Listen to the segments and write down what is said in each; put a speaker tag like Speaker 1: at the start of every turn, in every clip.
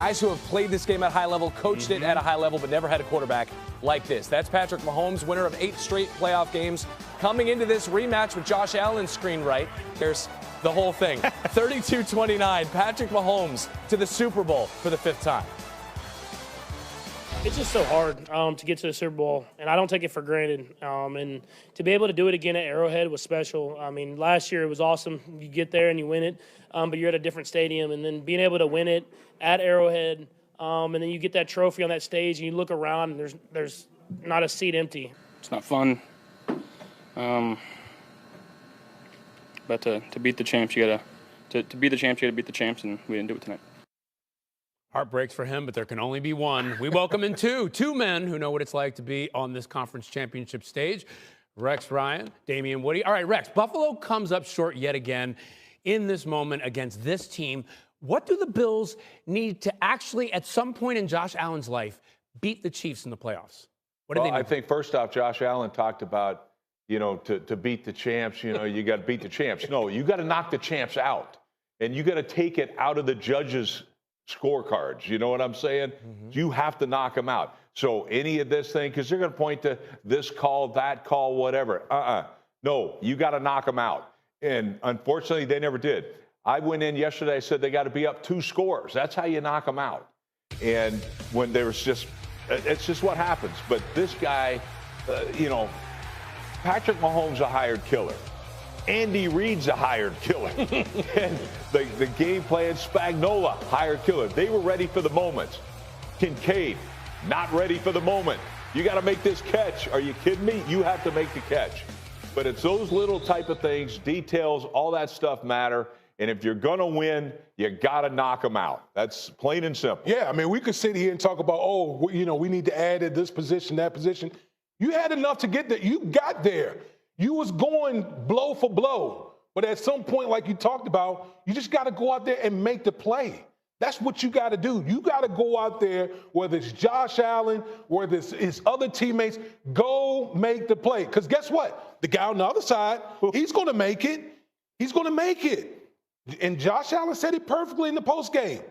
Speaker 1: Guys who have played this game at a high level, coached it at a high level, but never had a quarterback like this. That's Patrick Mahomes, winner of 8 straight playoff games, coming into this rematch with Josh Allen screen right. There's the whole thing. 32-29, Patrick Mahomes to the Super Bowl for the 5th time.
Speaker 2: It's just so hard to get to the Super Bowl, and I don't take it for granted. And to be able to do it again at Arrowhead was special. I mean, last year it was awesome. You get there and you win it, but you're at a different stadium. And then being able to win it at Arrowhead, and then you get that trophy on that stage, and you look around, and there's not a seat empty.
Speaker 3: It's not fun. But to beat the champs, you gotta to be the champs, you gotta beat the champs, and we didn't do it tonight.
Speaker 4: Heartbreaks for him, but there can only be one. We welcome in two men who know what it's like to be on this conference championship stage. Rex Ryan, Damian Woody. All right, Rex, Buffalo comes up short yet again in this moment against this team. What do the Bills need to actually, at some point in Josh Allen's life, beat the Chiefs in the playoffs? What do they need?
Speaker 5: I think first off, Josh Allen talked about, to beat the champs, you got to beat the champs. No, you got to knock the champs out. And you got to take it out of the judges' scorecards. You know what I'm saying? Mm-hmm. You have to knock them out. So any of this thing, because they're going to point to this call, that call, whatever. No, you got to knock them out. And unfortunately, they never did. I went in yesterday, I said they got to be up 2 scores. That's how you knock them out. And when there's it's just what happens. But this guy, Patrick Mahomes a hired killer. Andy Reid's a hired killer. And the game plan, Spagnuolo, hired killer. They were ready for the moment. Kincaid, not ready for the moment. You got to make this catch. Are you kidding me? You have to make the catch. But it's those little type of things, details, all that stuff matter. And if you're going to win, you got to knock them out. That's plain and simple.
Speaker 6: Yeah, I mean, we could sit here and talk about, we need to add at this position, that position. You had enough to get there. You got there. You was going blow for blow. But at some point, like you talked about, you just got to go out there and make the play. That's what you got to do. You got to go out there, whether it's Josh Allen, whether it's his other teammates, go make the play. Because guess what? The guy on the other side, he's going to make it. He's going to make it. And Josh Allen said it perfectly in the postgame.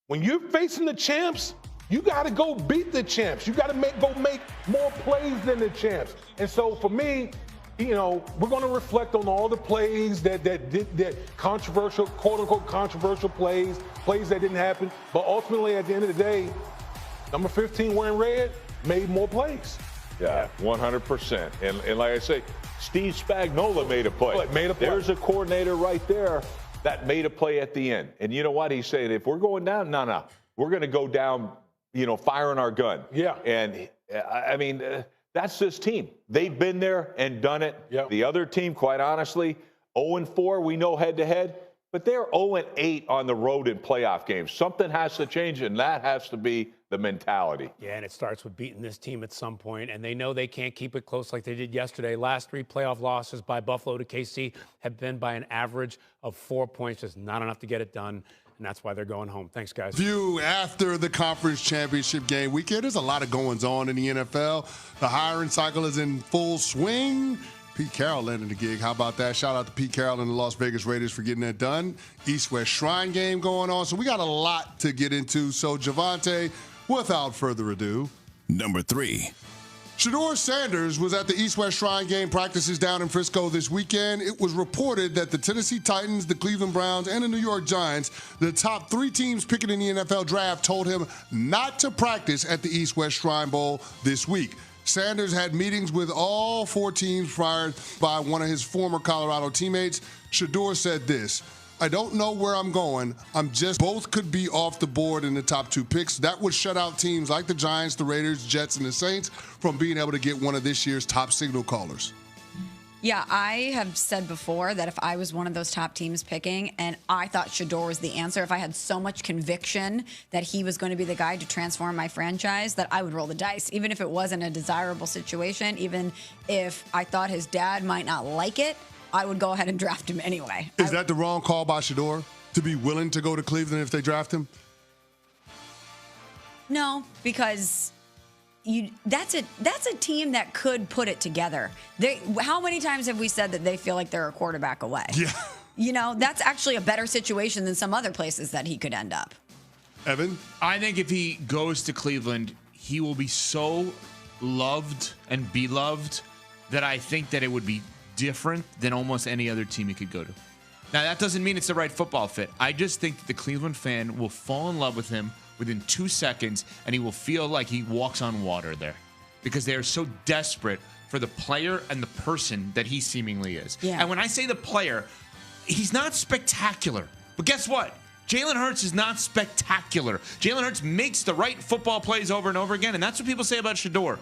Speaker 6: When you're facing the champs, you got to go beat the champs. You got to go make more plays than the champs. And so for me, we're going to reflect on all the plays that controversial, quote-unquote controversial plays that didn't happen. But ultimately, at the end of the day, number 15 wearing red made more plays.
Speaker 5: Yeah, 100%. And like I say, Steve Spagnuolo made a play. There's a coordinator right there that made a play at the end. And you know what? He said, if we're going down, no. We're going to go down, firing our gun.
Speaker 6: Yeah.
Speaker 5: And, I mean, that's this team. They've been there and done it.
Speaker 6: Yep.
Speaker 5: The other team, quite honestly, 0-4, we know head-to-head. But they're 0-8 on the road in playoff games. Something has to change, and that has to be the mentality.
Speaker 4: Yeah, and it starts with beating this team at some point, and they know they can't keep it close like they did yesterday. Last 3 playoff losses by Buffalo to KC have been by an average of 4 points. Just not enough to get it done, and that's why they're going home. Thanks, guys.
Speaker 7: View after the conference championship game weekend. There's a lot of goings-on in the NFL. The hiring cycle is in full swing. Pete Carroll landed the gig. How about that? Shout out to Pete Carroll and the Las Vegas Raiders for getting that done. East-West Shrine game going on. So we got a lot to get into. So, Javante, without further ado.
Speaker 8: Number 3.
Speaker 7: Shedeur Sanders was at the East-West Shrine game practices down in Frisco this weekend. It was reported that the Tennessee Titans, the Cleveland Browns, and the New York Giants, the top 3 teams picking in the NFL draft, told him not to practice at the East-West Shrine Bowl this week. Sanders had meetings with all 4 teams fired by one of his former Colorado teammates. Shedeur said this: I don't know where I'm going. Both could be off the board in the top 2 picks. That would shut out teams like the Giants, the Raiders, Jets, and the Saints from being able to get one of this year's top signal callers.
Speaker 9: Yeah, I have said before that if I was one of those top teams picking and I thought Shedeur was the answer, if I had so much conviction that he was going to be the guy to transform my franchise, that I would roll the dice, even if it wasn't a desirable situation, even if I thought his dad might not like it, I would go ahead and draft him anyway.
Speaker 7: Is that the wrong call by Shedeur, to be willing to go to Cleveland if they draft him?
Speaker 9: No, because that's a team that could put it together. How many times have we said that they feel like they're a quarterback away?
Speaker 7: Yeah.
Speaker 9: That's actually a better situation than some other places that he could end up.
Speaker 7: Evan?
Speaker 8: I think if he goes to Cleveland, he will be so loved and beloved that I think that it would be different than almost any other team he could go to. Now, that doesn't mean it's the right football fit. I just think that the Cleveland fan will fall in love with him within 2 seconds, and he will feel like he walks on water there because they are so desperate for the player and the person that he seemingly is.
Speaker 9: Yeah.
Speaker 8: And when I say the player, he's not spectacular. But guess what? Jalen Hurts is not spectacular. Jalen Hurts makes the right football plays over and over again, and that's what people say about Shedeur.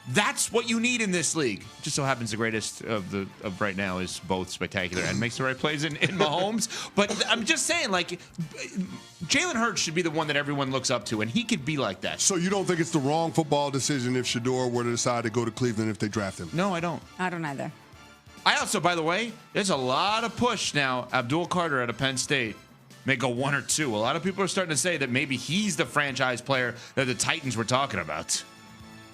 Speaker 8: That's what you need in this league. Just so happens the greatest of right now is both spectacular and makes the right plays in Mahomes. But I'm just saying, like, Jalen Hurts should be the one that everyone looks up to, and he could be like that.
Speaker 7: So you don't think it's the wrong football decision if Shedeur were to decide to go to Cleveland if they draft him?
Speaker 8: No, I don't.
Speaker 9: I don't either.
Speaker 8: I also, by the way, there's a lot of push now. Abdul Carter out of Penn State may go 1 or 2. A lot of people are starting to say that maybe he's the franchise player that the Titans were talking about.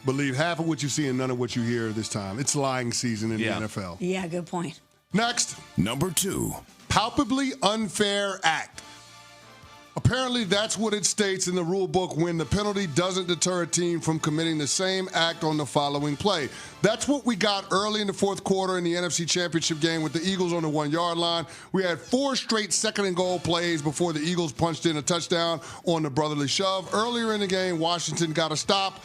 Speaker 7: Believe half of what you see and none of what you hear this time. It's lying season in the NFL.
Speaker 9: Yeah, good point.
Speaker 7: Next.
Speaker 10: Number 2.
Speaker 7: Palpably unfair act. Apparently, that's what it states in the rule book when the penalty doesn't deter a team from committing the same act on the following play. That's what we got early in the fourth quarter in the NFC Championship game with the Eagles on the 1-yard line. We had 4 straight second-and-goal plays before the Eagles punched in a touchdown on the brotherly shove. Earlier in the game, Washington got a stop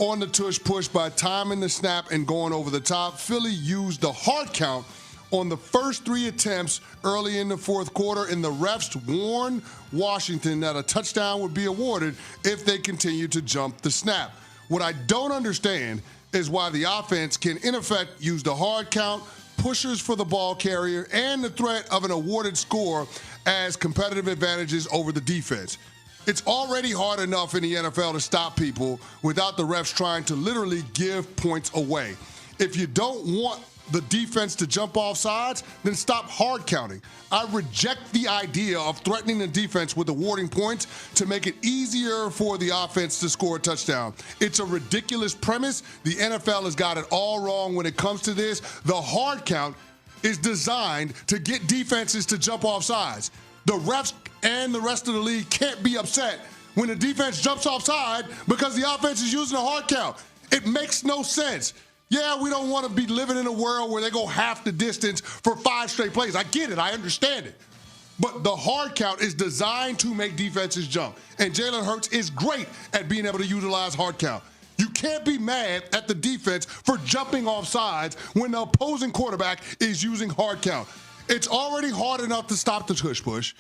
Speaker 7: on the tush push by timing the snap and going over the top. Philly used the hard count on the first 3 attempts early in the fourth quarter, and the refs warned Washington that a touchdown would be awarded if they continued to jump the snap. What I don't understand is why the offense can, in effect, use the hard count, pushers for the ball carrier, and the threat of an awarded score as competitive advantages over the defense. It's already hard enough in the NFL to stop people without the refs trying to literally give points away. If you don't want the defense to jump off sides, then stop hard counting. I reject the idea of threatening the defense with awarding points to make it easier for the offense to score a touchdown. It's a ridiculous premise. The NFL has got it all wrong when it comes to this. The hard count is designed to get defenses to jump off sides. The refs and the rest of the league can't be upset when the defense jumps offside because the offense is using a hard count. It makes no sense. Yeah, we don't want to be living in a world where they go half the distance for 5 straight plays. I get it. I understand it. But the hard count is designed to make defenses jump. And Jalen Hurts is great at being able to utilize hard count. You can't be mad at the defense for jumping off sides when the opposing quarterback is using hard count. It's already hard enough to stop the tush push.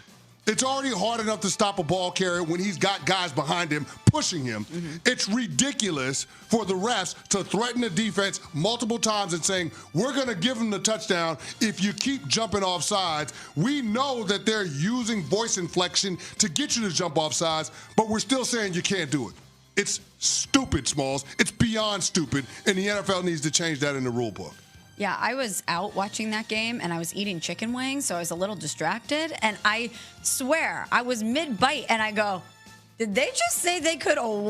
Speaker 7: It's already hard enough to stop a ball carrier when he's got guys behind him pushing him. Mm-hmm. It's ridiculous for the refs to threaten the defense multiple times and saying, we're going to give them the touchdown if you keep jumping off sides. We know that they're using voice inflection to get you to jump off sides, but we're still saying you can't do it. It's stupid, Smalls. It's beyond stupid, and the NFL needs to change that in the rule book.
Speaker 9: Yeah, I was out watching that game, and I was eating chicken wings, so I was a little distracted. And I swear, I was mid-bite, and I go, did they just say they could award